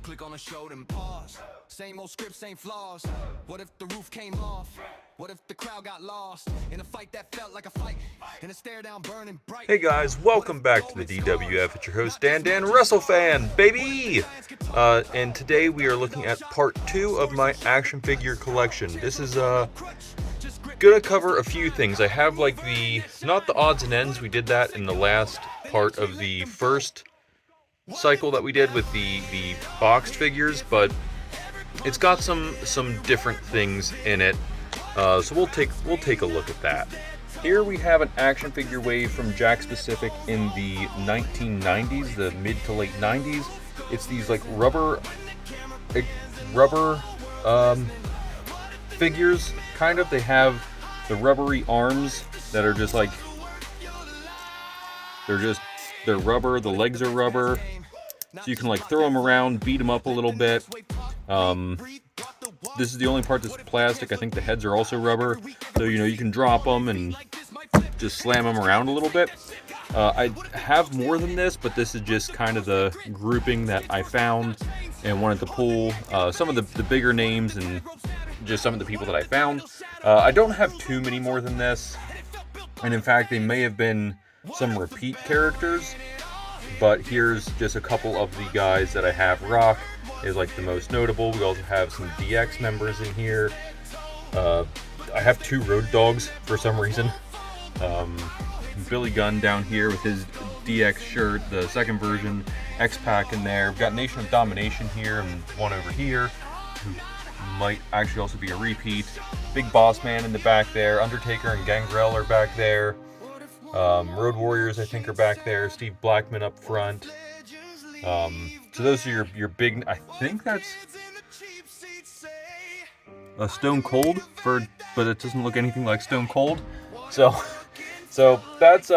Click on the show, then pause. Same old script, same flaws. What if the roof came off? What if the crowd got lost in a fight that felt like a fight? In a stare down burning bright. Hey guys, welcome back to the DWF. It's your host Dan WrestleFan, baby! And today we are looking at part 2 of my action figure collection. This is gonna cover a few things. I have like not the odds and ends, we did that in the last part of the first cycle that we did with the boxed figures, but it's got some different things in it. So we'll take a look at that. Here we have an action figure wave from Jakks Pacific in the 1990s, the mid to late 90s. It's these like rubber figures, kind of. They have the rubbery arms that are just like, they're rubber, the legs are rubber, so you can like throw them around, beat them up a little bit. This is the only part that's plastic. I think the heads are also rubber, so you can drop them and just slam them around a little bit. I have more than this, but this is just kind of the grouping that I found and wanted to pull some of the bigger names and just some of the people that I found. I don't have too many more than this, and in fact they may have been some repeat characters, but here's just a couple of the guys that I have. Rock is like the most notable. We also have some DX members in here. I have 2 Road Dogs for some reason. Billy Gunn down here with his DX shirt, the second version. X-Pac in there. We've got Nation of Domination here and one over here, who might actually also be a repeat. Big Boss Man in the back there. Undertaker and Gangrel are back there. Road Warriors, I think, are back there. Steve Blackman up front. So those are your big. I think that's a Stone Cold, but it doesn't look anything like Stone Cold. So that's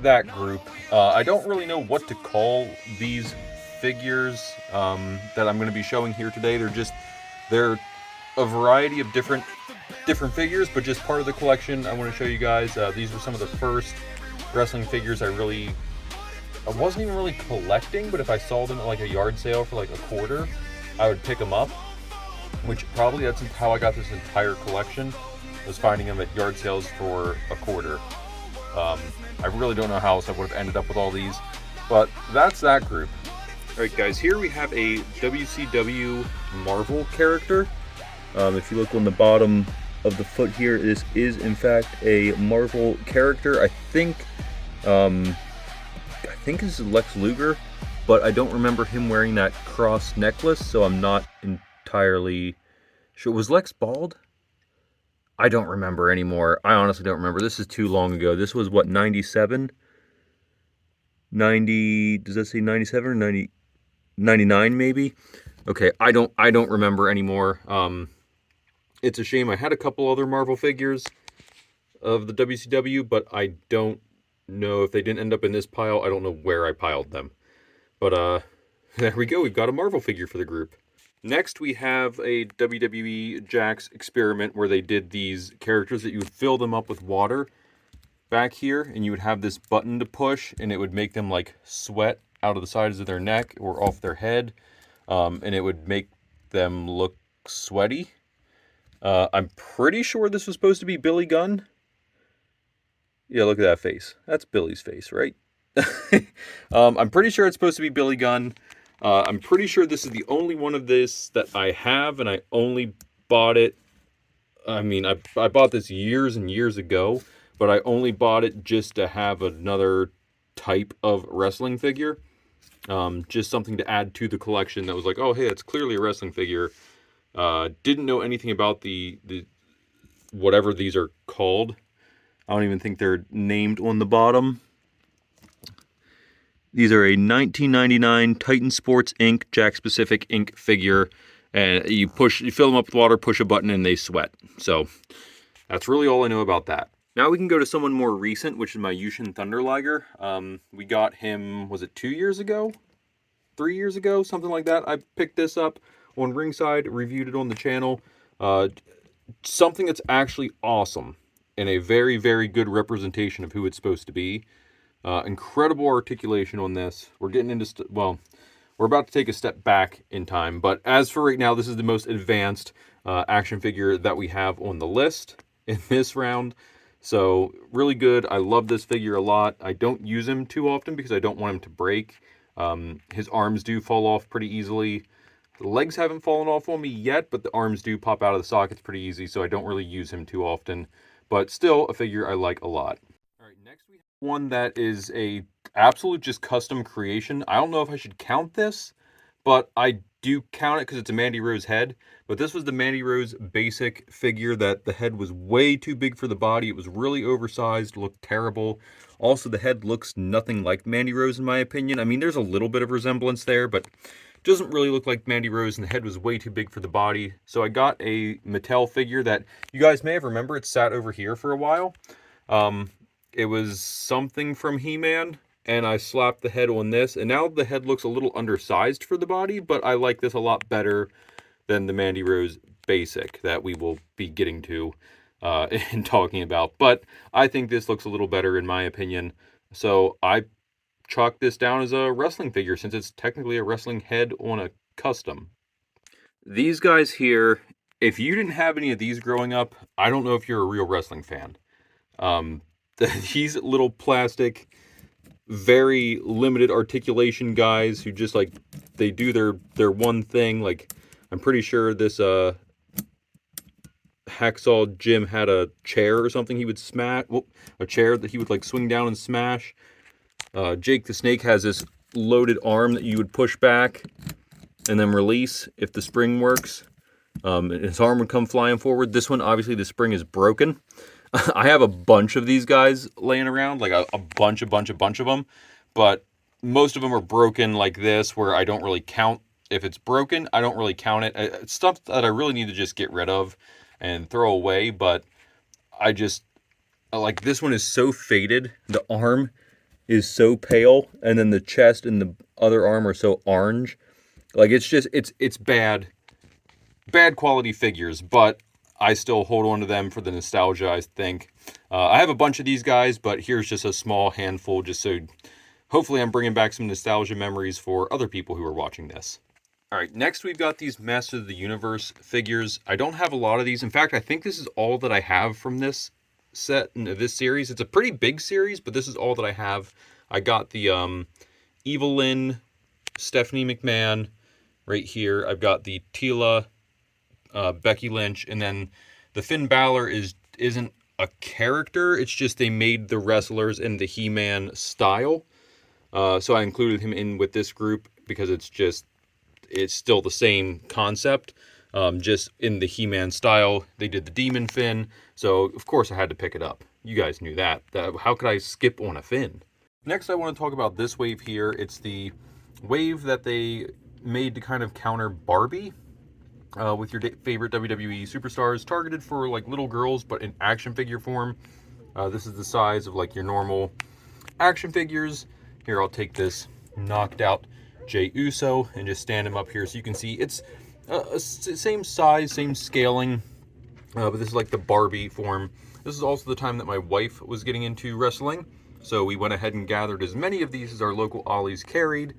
that group. I don't really know what to call these figures that I'm going to be showing here today. They're a variety of different figures, but just part of the collection. I want to show you guys. These were some of the first wrestling figures I wasn't even really collecting, but if I saw them at like a yard sale for like $0.25, I would pick them up. Which probably that's how I got this entire collection, was finding them at yard sales for $0.25. I really don't know how else I would have ended up with all these, but that's that group. Alright guys, here we have a WCW Marvel character. If you look on the bottom of the foot here, this is in fact a Marvel character. I think this is Lex Luger, but I don't remember him wearing that cross necklace, so I'm not entirely sure. Was Lex bald? I don't remember anymore. I honestly don't remember. This is too long ago. This was what, 97? 90, does that say 97 or 90? 99 maybe? Okay, I don't remember anymore. It's a shame. I had a couple other Marvel figures of the WCW, but I don't know if they didn't end up in this pile. I don't know where I piled them. But there we go. We've got a Marvel figure for the group. Next, we have a WWE Jakks experiment where they did these characters that you would fill them up with water back here, and you would have this button to push, and it would make them like sweat out of the sides of their neck or off their head, and it would make them look sweaty. I'm pretty sure this was supposed to be Billy Gunn. Yeah, look at that face. That's Billy's face, right? I'm pretty sure it's supposed to be Billy Gunn. I'm pretty sure this is the only one of this that I have, and I only bought it. I mean, I bought this years and years ago, but I only bought it just to have another type of wrestling figure. Just something to add to the collection that was like, oh, hey, it's clearly a wrestling figure. Didn't know anything about the whatever these are called. I don't even think they're named on the bottom. These are a 1999 Titan Sports Inc. Jakks Pacific Inc. figure, and you fill them up with water, push a button, and they sweat. So that's really all I know about that. Now we can go to someone more recent, which is my Yushin Thunder Liger. We got him, was it 2 years ago? 3 years ago? Something like that. I picked this up on Ringside, reviewed it on the channel. Something that's actually awesome and a very, very good representation of who it's supposed to be. Incredible articulation on this. We're getting into, we're about to take a step back in time. But as for right now, this is the most advanced action figure that we have on the list in this round. So really good. I love this figure a lot. I don't use him too often because I don't want him to break. His arms do fall off pretty easily. The legs haven't fallen off on me yet, but the arms do pop out of the sockets pretty easy, so I don't really use him too often. But still a figure I like a lot. All right, next we have one that is a absolute just custom creation. I don't know if I should count this, but I do count it because it's a Mandy Rose head. But this was the Mandy Rose basic figure that the head was way too big for the body. It was really oversized, looked terrible. Also, the head looks nothing like Mandy Rose in my opinion. I mean, there's a little bit of resemblance there, but doesn't really look like Mandy Rose, and the head was way too big for the body. So I got a Mattel figure that you guys may have remembered. It sat over here for a while. It was something from He-Man, and I slapped the head on this, and now the head looks a little undersized for the body, but I like this a lot better than the Mandy Rose basic that we will be getting to and talking about. But I think this looks a little better in my opinion. So I chalk this down as a wrestling figure since it's technically a wrestling head on a custom. These guys here, if you didn't have any of these growing up, I don't know if you're a real wrestling fan. These little plastic, very limited articulation guys who just like, they do their one thing. Like, I'm pretty sure this Hacksaw Jim had a chair or something he would smash, a chair that he would like swing down and smash. Jake the Snake has this loaded arm that you would push back and then release if the spring works. And his arm would come flying forward. This one, obviously, the spring is broken. I have a bunch of these guys laying around, like a bunch of them. But most of them are broken like this, where I don't really count. If it's broken, I don't really count it. It's stuff that I really need to just get rid of and throw away. But I just, like, this one is so faded. The arm is so pale, and then the chest and the other arm are so orange. Like, it's just, it's bad quality figures, but I still hold on to them for the nostalgia, I think. I have a bunch of these guys, but here's just a small handful, just so hopefully I'm bringing back some nostalgia memories for other people who are watching this. All right, next we've got these Masters of the Universe figures. I don't have a lot of these. In fact, I think this is all that I have from this set in this series. It's a pretty big series, but this is all that I have. I got the Evelyn, Stephanie McMahon right here. I've got the Tila, Becky Lynch, and then the Finn Balor isn't a character. It's just they made the wrestlers in the He-Man style. So I included him in with this group because it's still the same concept. Just in the He-Man style. They did the Demon Finn, so of course I had to pick it up. You guys knew that. How could I skip on a Finn? Next I want to talk about this wave here. It's the wave that they made to kind of counter Barbie. With your favorite WWE superstars, targeted for like little girls, but in action figure form. This is the size of like your normal action figures. Here, I'll take this knocked out Jey Uso and just stand him up here so you can see it's same size, same scaling, but this is like the Barbie form. This is also the time that my wife was getting into wrestling, so we went ahead and gathered as many of these as our local Ollie's carried.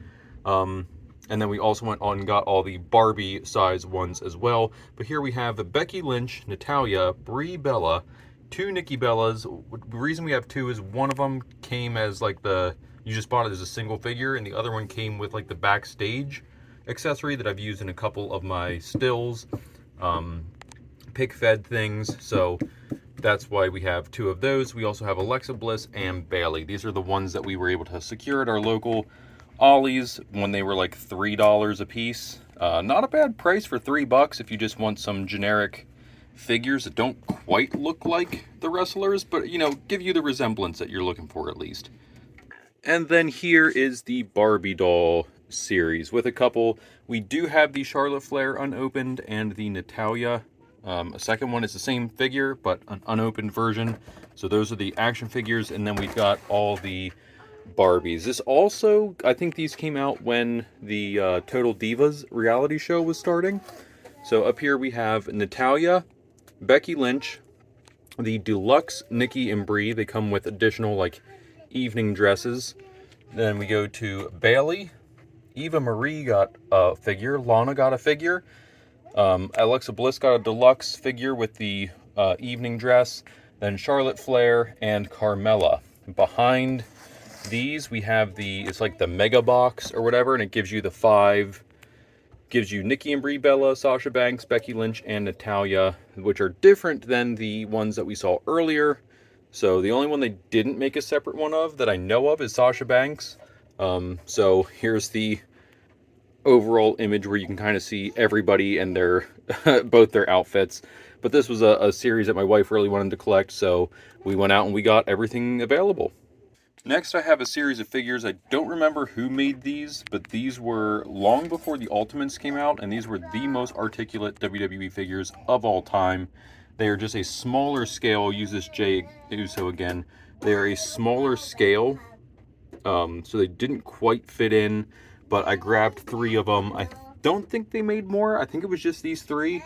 And then we also went on and got all the Barbie size ones as well. But here we have Becky Lynch, Natalya, Brie Bella, two Nikki Bellas. The reason we have two is one of them came as like you just bought it as a single figure, and the other one came with like the backstage accessory that I've used in a couple of my stills, pick fed things. So that's why we have two of those. We also have Alexa Bliss and Bayley. These are the ones that we were able to secure at our local Ollie's when they were like $3 a piece. Not a bad price for $3 if you just want some generic figures that don't quite look like the wrestlers, but you know, give you the resemblance that you're looking for at least. And then here is the Barbie doll series with a couple. We do have the Charlotte Flair unopened and the Natalya. A second one is the same figure, but an unopened version. So those are the action figures, and then we've got all the Barbies. This also, I think these came out when the Total Divas reality show was starting. So up here we have Natalya, Becky Lynch, the deluxe Nikki and Brie. They come with additional like evening dresses. Then we go to Bayley, Eva Marie got a figure. Lana got a figure. Alexa Bliss got a deluxe figure with the evening dress. Then Charlotte Flair and Carmella. Behind these, we have it's like the mega box or whatever, and it gives you the 5. Gives you Nikki and Brie Bella, Sasha Banks, Becky Lynch, and Natalya, which are different than the ones that we saw earlier. So the only one they didn't make a separate one of that I know of is Sasha Banks. So here's the overall image where you can kind of see everybody and their both their outfits. But this was a series that my wife really wanted to collect, so we went out and we got everything available. Next, I have a series of figures. I don't remember who made these, but these were long before the Ultimates came out, and these were the most articulate WWE figures of all time. They are just a smaller scale. Use this Jey Uso again. They are a smaller scale, so they didn't quite fit in, but I grabbed 3 of them. I don't think they made more. I think it was just these 3.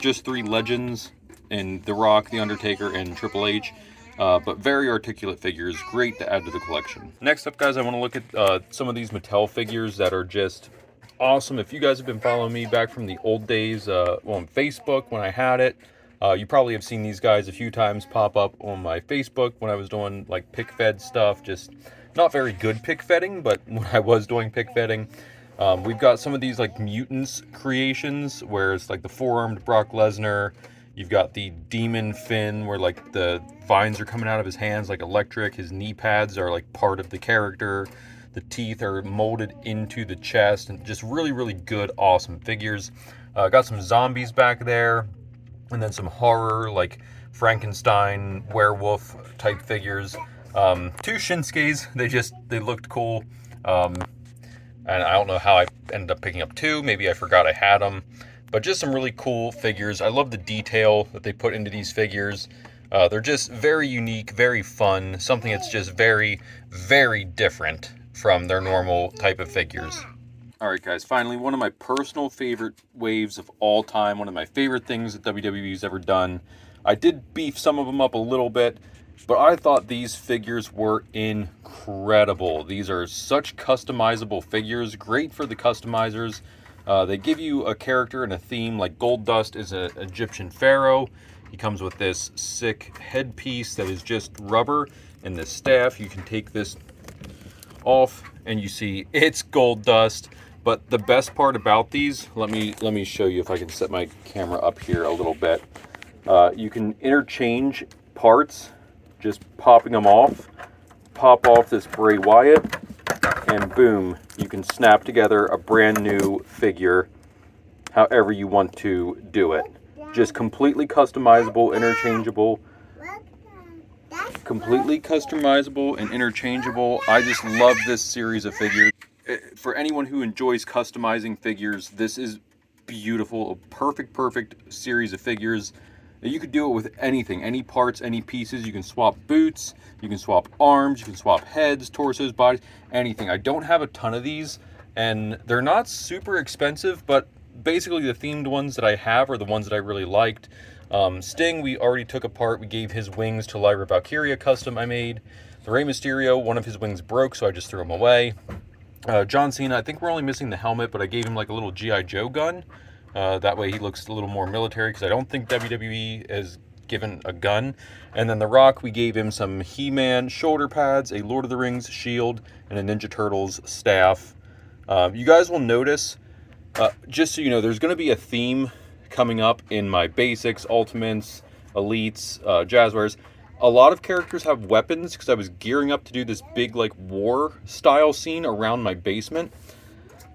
Just 3 legends, and The Rock, The Undertaker, and Triple H. But very articulate figures, great to add to the collection. Next up, guys, I want to look at some of these Mattel figures that are just awesome. If you guys have been following me back from the old days, on Facebook when I had it, you probably have seen these guys a few times pop up on my Facebook when I was doing like pick fed stuff. Just not very good pick fedding, but when I was doing pick fedding, we've got some of these like mutants creations where it's like the 4-armed Brock Lesnar. You've got the Demon Finn where like the vines are coming out of his hands like electric. His knee pads are like part of the character. The teeth are molded into the chest, and just really, really good, awesome figures. Got some zombies back there, and then some horror like Frankenstein, werewolf type figures. 2 Shinsuke's, they looked cool. And I don't know how I ended up picking up 2. Maybe I forgot I had them. But just some really cool figures. I love the detail that they put into these figures. They're just very unique, very fun. Something that's just very, very different from their normal type of figures. Alright guys, finally, one of my personal favorite waves of all time. One of my favorite things that WWE's ever done. I did beef some of them up a little bit, but I thought these figures were incredible. These are such customizable figures, great for the customizers. They give you a character and a theme, like Goldust is an Egyptian pharaoh. He comes with this sick headpiece that is just rubber, and this staff. You can take this off and you see it's Goldust. But the best part about these, let me show you if I can set my camera up here a little bit. You can interchange parts, just popping them off. Pop off this Bray Wyatt, and boom, you can snap together a brand new figure however you want to do it. Just completely customizable, interchangeable. Completely customizable and interchangeable. I just love this series of figures. For anyone who enjoys customizing figures, this is beautiful. A perfect series of figures. You could do it with anything, any parts, any pieces. You can swap boots, you can swap arms, you can swap heads, torsos, bodies, anything. I don't have a ton of these, and they're not super expensive, but basically the themed ones that I have are the ones that I really liked. Sting, we already took apart. We gave his wings to Lyra Valkyria custom I made. The Rey Mysterio, one of his wings broke, so I just threw him away. John Cena, I think we're only missing the helmet, but I gave him like a little G.I. Joe gun. That way he looks a little more military, because I don't think WWE is given a gun. And then The Rock, we gave him some He-Man shoulder pads, a Lord of the Rings shield, and a Ninja Turtles staff. You guys will notice, just so you know, there's going to be a theme coming up in my basics, ultimates, elites, Jazzwares. A lot of characters have weapons, because I was gearing up to do this big like war style scene around my basement.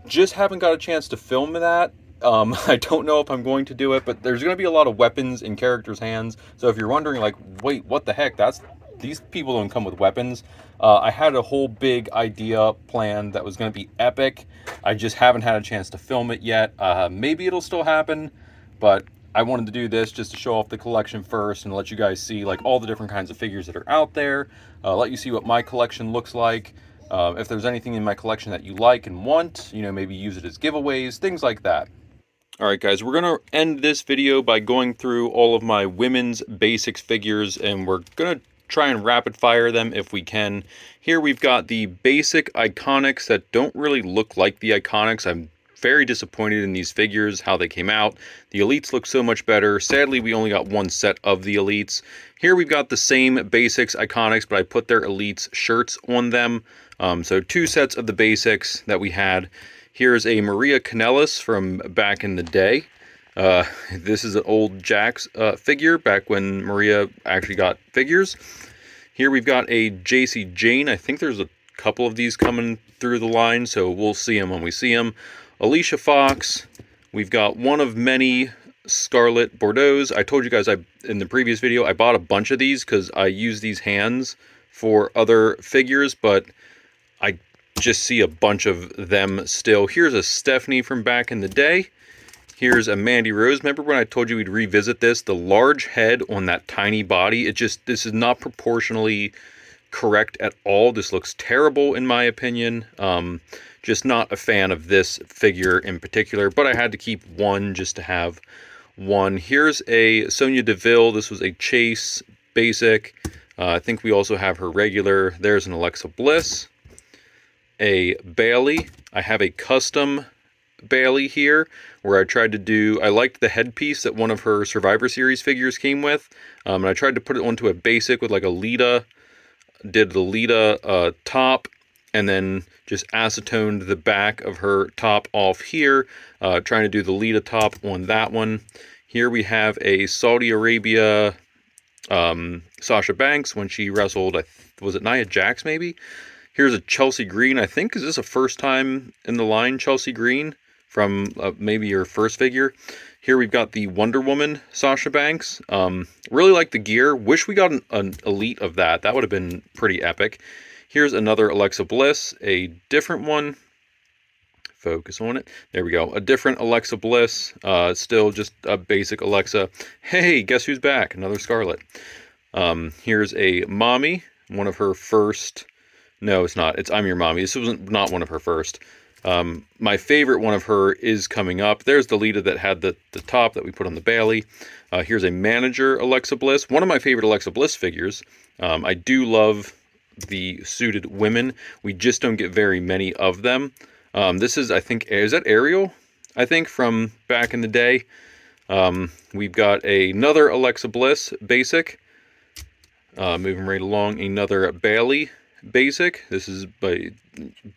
Just haven't got a chance to film that. I don't know if I'm going to do it, but there's going to be a lot of weapons in characters' hands. So if you're wondering, like, wait, what the heck? These people don't come with weapons. I had a whole big idea planned that was going to be epic. I just haven't had a chance to film it yet. Maybe it'll still happen, but I wanted to do this just to show off the collection first and let you guys see like all the different kinds of figures that are out there. Let you see what my collection looks like. If there's anything in my collection that you like and want, you know, maybe use it as giveaways, things like that. Alright guys, we're going to end this video by going through all of my women's basics figures, and we're going to try and rapid fire them if we can. Here we've got the basic Iconics that don't really look like the Iconics. I'm very disappointed in these figures, how they came out. The Elites look so much better. Sadly, we only got one set of the Elites. Here we've got the same basics Iconics, but I put their Elites shirts on them. So 2 sets of the basics that we had. Here's a Maria Kanellis from back in the day. This is an old Jakks figure, back when Maria actually got figures. Here we've got a JC Jane. I think there's a couple of these coming through the line, so we'll see them when we see them. Alicia Fox. We've got one of many Scarlet Bordeaux. I told you guys in the previous video I bought a bunch of these because I use these hands for other figures, but I just see a bunch of them still. Here's a Stephanie from back in the day. Here's a Mandy Rose. Remember when I told you we'd revisit this? The large head on that tiny body. This is not proportionally correct at all. This looks terrible in my opinion. Just not a fan of this figure in particular, but I had to keep one just to have one. Here's a Sonya Deville. This was a Chase basic. I think we also have her regular. There's an Alexa Bliss. A Bailey. I have a custom Bailey here where I tried to do, I liked the headpiece that one of her Survivor Series figures came with, and I tried to put it onto a basic with like a Lita, did the Lita top, and then just acetoned the back of her top off here, trying to do the Lita top on that one. Here we have a Saudi Arabia Sasha Banks when she wrestled, was it Nia Jax maybe? Here's a Chelsea Green. I think, is this a first time in the line Chelsea Green from maybe your first figure? Here we've got the Wonder Woman Sasha Banks. Really like the gear. Wish we got an Elite of that. That would have been pretty epic. Here's another Alexa Bliss, a different one. Focus on it. There we go. A different Alexa Bliss. Still just a basic Alexa. Hey, guess who's back? Another Scarlet. Here's a Mommy. One of her first... No, it's not. It's I'm Your Mommy. This was not one of her first. My favorite one of her is coming up. There's the Lita that had the top that we put on the Bailey. Here's a Manager Alexa Bliss. One of my favorite Alexa Bliss figures. I do love the suited women. We just don't get very many of them. This is, I think, is that Ariel? I think from back in the day. We've got another Alexa Bliss basic. Moving right along, another Bailey basic. This is by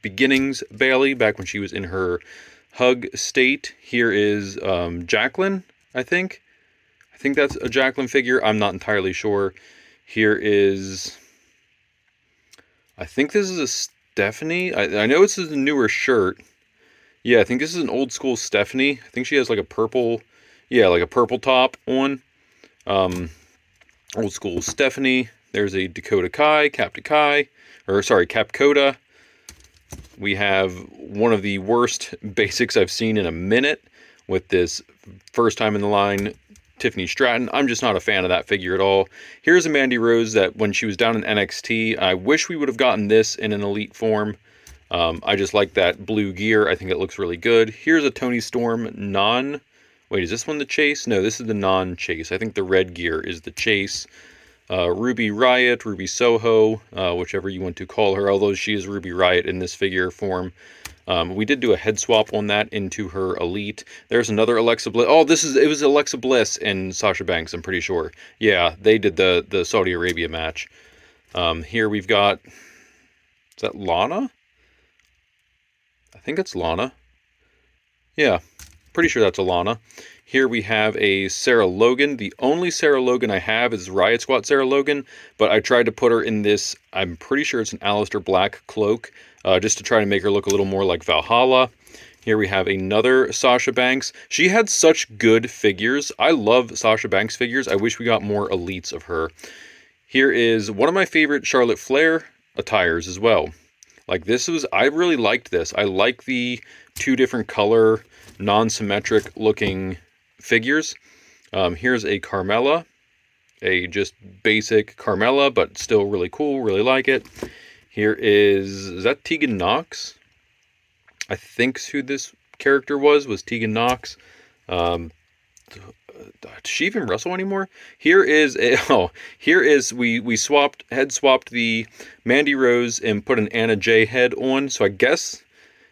Beginnings Bailey, back when she was in her hug state. Here is Jacqueline, I think. I think that's a Jacqueline figure. I'm not entirely sure. Here is... I think this is a Stephanie. I know this is a newer shirt. Yeah, I think this is an old school Stephanie. I think she has like a purple... Yeah, like a purple top on. Old school Stephanie. There's a Dakota Kai, Capcoda. We have one of the worst basics I've seen in a minute with this first time in the line, Tiffany Stratton. I'm just not a fan of that figure at all. Here's a Mandy Rose that when she was down in NXT, I wish we would have gotten this in an Elite form. I just like that blue gear. I think it looks really good. Here's a Toni Storm non... Wait, is this one the Chase? No, this is the non-Chase. I think the red gear is the Chase. Ruby Riot, Ruby Soho, whichever you want to call her, although she is Ruby Riot in this figure form. We did do a head swap on that into her Elite. There's another Alexa Bliss. Oh, it was Alexa Bliss and Sasha Banks, I'm pretty sure. Yeah, they did the Saudi Arabia match. Here we've got... Is that Lana? I think it's Lana. Yeah, pretty sure that's a Lana. Here we have a Sarah Logan. The only Sarah Logan I have is Riot Squad Sarah Logan, but I tried to put her in this, I'm pretty sure it's an Aleister Black cloak, just to try to make her look a little more like Valhalla. Here we have another Sasha Banks. She had such good figures. I love Sasha Banks figures. I wish we got more Elites of her. Here is one of my favorite Charlotte Flair attires as well. Like I really liked this. I like the 2 different color, non-symmetric looking figures. Here's a Carmella, a just basic Carmella, but still really cool, really like it. Here is that Tegan Knox? I think who this character was Tegan Knox. does she even wrestle anymore? Here is we swapped the Mandy Rose and put an Anna Jay head on. So I guess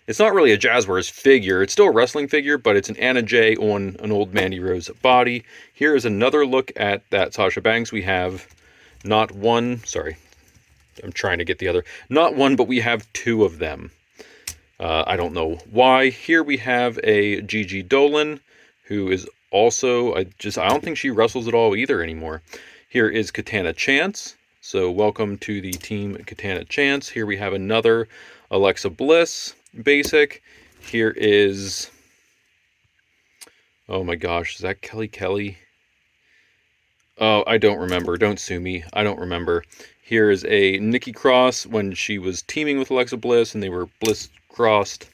it's not really a Jazzwares figure. It's still a wrestling figure, but it's an Anna Jay on an old Mandy Rose body. Here is another look at that Sasha Banks. We have not one, sorry, I'm trying to get the other, not one, but we have two of them. I don't know why. Here we have a Gigi Dolan, who is also, I don't think she wrestles at all either anymore. Here is Katana Chance. So welcome to the team Katana Chance. Here we have another Alexa Bliss basic. Here is, oh my gosh, is that Kelly Kelly? Oh, I don't remember. Don't sue me. I don't remember. Here is a Nikki Cross when she was teaming with Alexa Bliss and they were Bliss crossed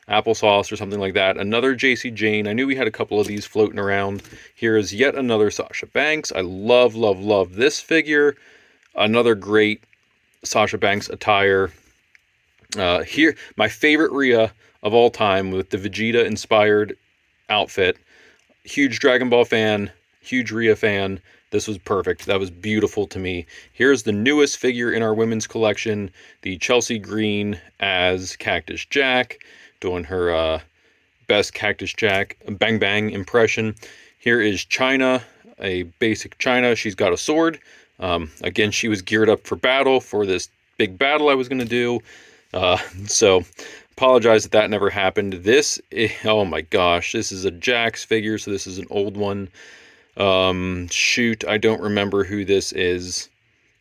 applesauce or something like that. Another JC Jane. I knew we had a couple of these floating around. Here is yet another Sasha Banks. I love, love, love this figure. Another great Sasha Banks attire. Here, my favorite Rhea of all time with the Vegeta inspired outfit. Huge Dragon Ball fan, huge Rhea fan. This was perfect. That was beautiful to me. Here's the newest figure in our women's collection, the Chelsea Green as Cactus Jack, doing her best Cactus Jack Bang Bang impression. Here is China, a basic China. She's got a sword. Again, she was geared up for battle, for this big battle I was going to do. So apologize that never happened. This, oh my gosh, this is a Jax figure, so this is an old one. Shoot, I don't remember who this is.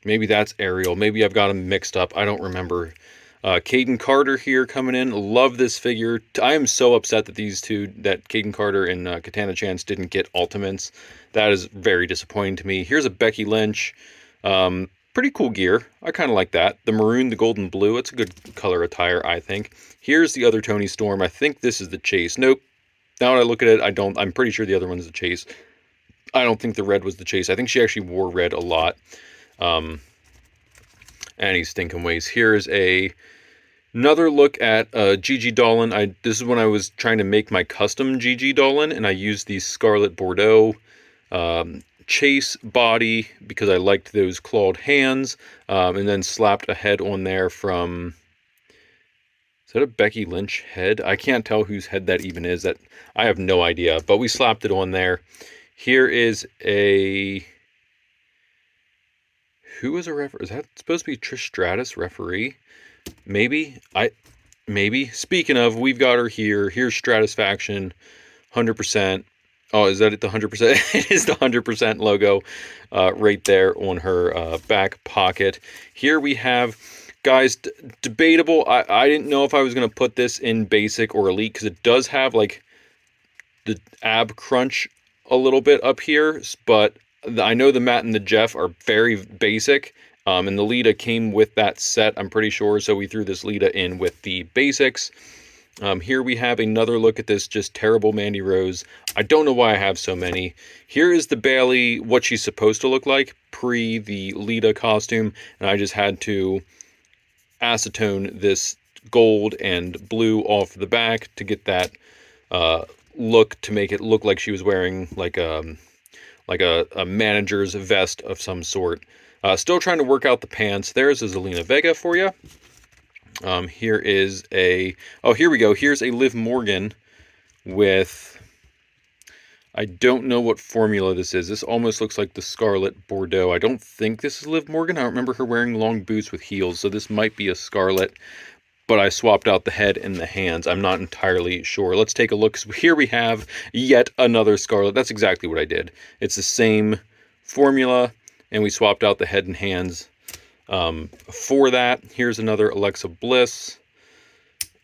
Maybe that's Ariel. Maybe I've got them mixed up. I don't remember. Caden Carter here coming in. Love this figure. I am so upset that that Caden Carter and Katana Chance didn't get Ultimates. That is very disappointing to me. Here's a Becky Lynch. Pretty cool gear. I kind of like that. The maroon, the gold, and blue. It's a good color attire, I think. Here's the other Toni Storm. I think this is the Chase. Nope. Now that I look at it, I'm pretty sure the other one's the Chase. I don't think the red was the Chase. I think she actually wore red a lot. Any stinking ways. Here's another look at Gigi Dolan. This is when I was trying to make my custom Gigi Dolan, and I used the Scarlet Bordeaux Chase body because I liked those clawed hands, and then slapped a head on there from, is that a Becky Lynch head? I can't tell whose head that even is. That I have no idea, but we slapped it on there. Here is who is a referee? Is that supposed to be Trish Stratus referee? Maybe. Speaking of, we've got her here. Here's Stratusfaction, 100%. Oh, is that it? The 100%? It is the 100% logo right there on her back pocket. Here we have, guys, debatable. I didn't know if I was going to put this in basic or elite because it does have like the ab crunch a little bit up here, but I know the Matt and the Jeff are very basic, and the Lita came with that set, I'm pretty sure, so we threw this Lita in with the basics. Here we have another look at this just terrible Mandy Rose. I don't know why I have so many. Here is the Bayley, what she's supposed to look like pre the Lita costume, and I just had to acetone this gold and blue off the back to get that look, to make it look like she was wearing like a manager's vest of some sort. Still trying to work out the pants. There's a Zelina Vega for you. Here is here we go. Here's a Liv Morgan with, I don't know what formula this is. This almost looks like the Scarlet Bordeaux. I don't think this is Liv Morgan. I don't remember her wearing long boots with heels, so this might be a Scarlet, but I swapped out the head and the hands. I'm not entirely sure. Let's take a look. Here we have yet another Scarlet. That's exactly what I did. It's the same formula, and we swapped out the head and hands for that. Here's another Alexa Bliss.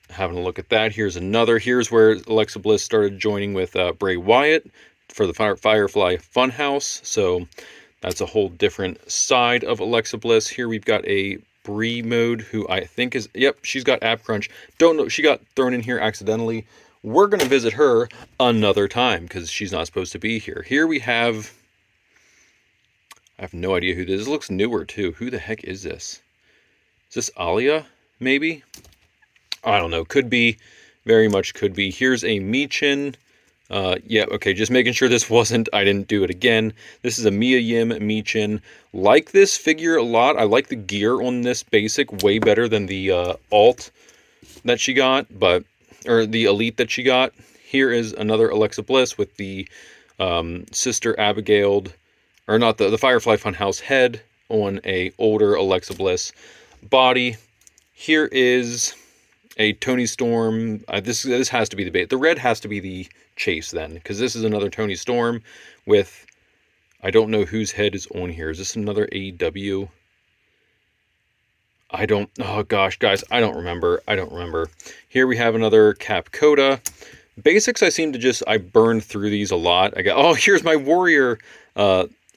Having a look at that. Here's another. Here's where Alexa Bliss started joining with Bray Wyatt for the Firefly Funhouse. So that's a whole different side of Alexa Bliss. Here we've got a Brie mode, who I think is, yep, she's got ab crunch. Don't know, she got thrown in here accidentally. We're going to visit her another time because she's not supposed to be here. Here we have, I have no idea who this is. This looks newer too. Who the heck is this? Is this Alia, maybe? I don't know. Could be. Very much could be. Here's a Michin Yeah, okay, just making sure this wasn't, I didn't do it again. This is a Mia Yim Michin. Like this figure a lot. I like the gear on this basic way better than the alt that she got, or the elite that she got. Here is another Alexa Bliss with the Sister Abigail, or not, the Firefly Funhouse head on a older Alexa Bliss body. Here is a Toni Storm. This has to be the bait. The red has to be the chase then, because this is another Toni Storm with, I don't know whose head is on here. Is this another AEW? Oh gosh, guys, I don't remember. Here we have another Cap Coda. Basics, I burned through these a lot. Here's my Warrior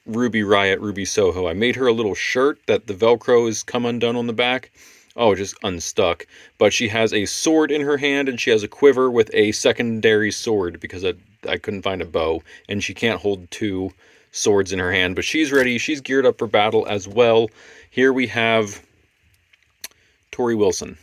Ruby Riot, Ruby Soho. I made her a little shirt that the Velcro has come undone on the back. Oh, just unstuck. But she has a sword in her hand, and she has a quiver with a secondary sword, because I couldn't find a bow, and she can't hold two swords in her hand. But she's ready. She's geared up for battle as well. Here we have Tori Wilson.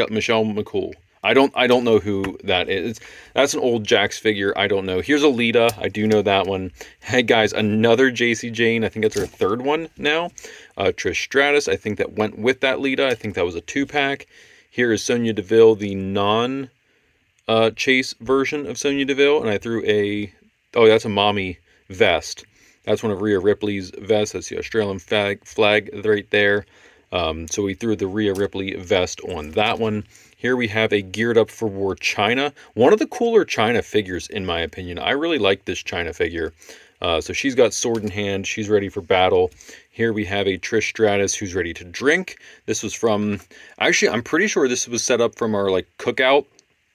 Michelle McCool. I don't know who that is. That's an old Jax figure. I don't know. Here's Alita. I do know that one. Hey guys, another JC Jane. I think that's her third one now. Trish Stratus. I think that went with that Lita. I think that was a 2-pack. Here is Sonya Deville, the non-chase version of Sonya Deville. And I threw that's a mommy vest. That's one of Rhea Ripley's vests. That's the Australian flag right there. So we threw the Rhea Ripley vest on that one. Here we have a Geared Up for War Chyna. One of the cooler Chyna figures, in my opinion. I really like this Chyna figure. So she's got sword in hand. She's ready for battle. Here we have a Trish Stratus who's ready to drink. This was from... Actually, I'm pretty sure this was set up from our cookout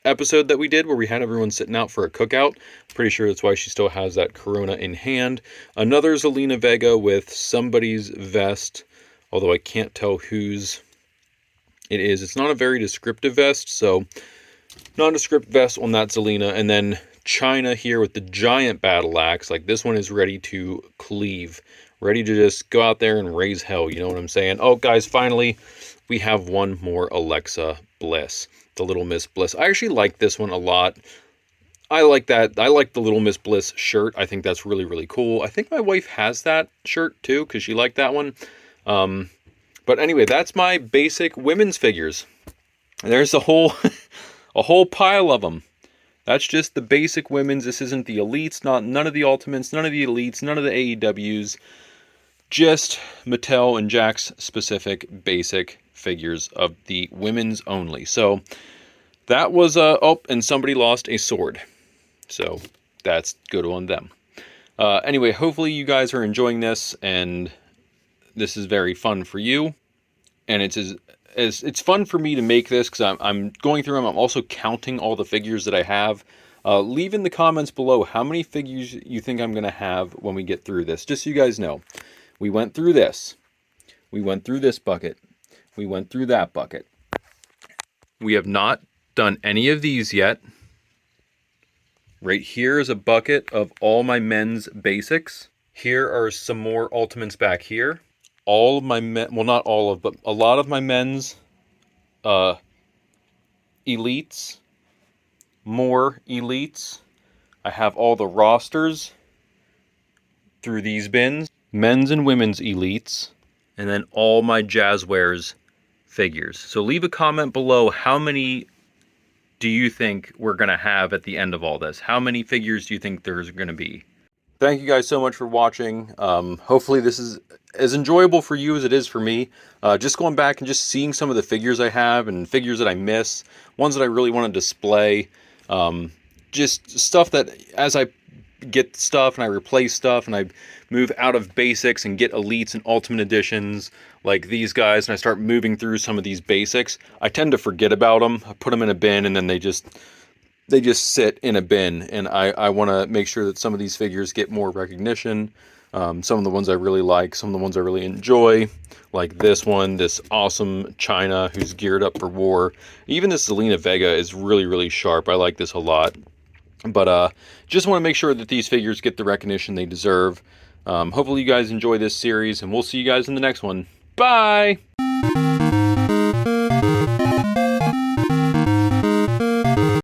episode that we did, where we had everyone sitting out for a cookout. Pretty sure that's why she still has that Corona in hand. Another Zelina Vega with somebody's vest, although I can't tell whose it is. It's not a very descriptive vest, so nondescript vest on that Zelina. And then Chyna here with the giant battle axe. This one is ready to cleave, ready to just go out there and raise hell. You know what I'm saying? Oh, guys, finally, we have one more Alexa Bliss, the Little Miss Bliss. I actually like this one a lot. I like that. I like the Little Miss Bliss shirt. I think that's really, really cool. I think my wife has that shirt too, because she liked that one. But anyway, that's my basic women's figures. There's a whole pile of them. That's just the basic women's. This isn't the elites, none of the ultimates, none of the elites, none of the AEWs. Just Mattel and Jax specific basic figures of the women's only. So that was and somebody lost a sword. So that's good on them. Anyway, hopefully you guys are enjoying this, and this is very fun for you, and it's fun for me to make this, because I'm going through them. I'm also counting all the figures that I have. Leave in the comments below how many figures you think I'm going to have when we get through this, just so you guys know. We went through this. We went through this bucket. We went through that bucket. We have not done any of these yet. Right here is a bucket of all my men's basics. Here are some more ultimates back here. All of my men, well, not all of, but a lot of my men's elites, more elites. I have all the rosters through these bins, men's and women's elites, and then all my Jazzwares figures. So leave a comment below, how many do you think we're going to have at the end of all this? How many figures do you think there's going to be? Thank you guys so much for watching. Hopefully this is as enjoyable for you as it is for me. Just going back and just seeing some of the figures I have and figures that I miss, ones that I really want to display. Just stuff that as I get stuff and I replace stuff and I move out of basics and get elites and ultimate editions like these guys, and I start moving through some of these basics, I tend to forget about them. I put them in a bin, and then they just sit in a bin, and I want to make sure that some of these figures get more recognition. Some of the ones I really like, some of the ones I really enjoy, like this one, this awesome Chyna who's geared up for war. Even this Zelina Vega is really, really sharp. I like this a lot. But just want to make sure that these figures get the recognition they deserve. Hopefully you guys enjoy this series, and we'll see you guys in the next one. Bye!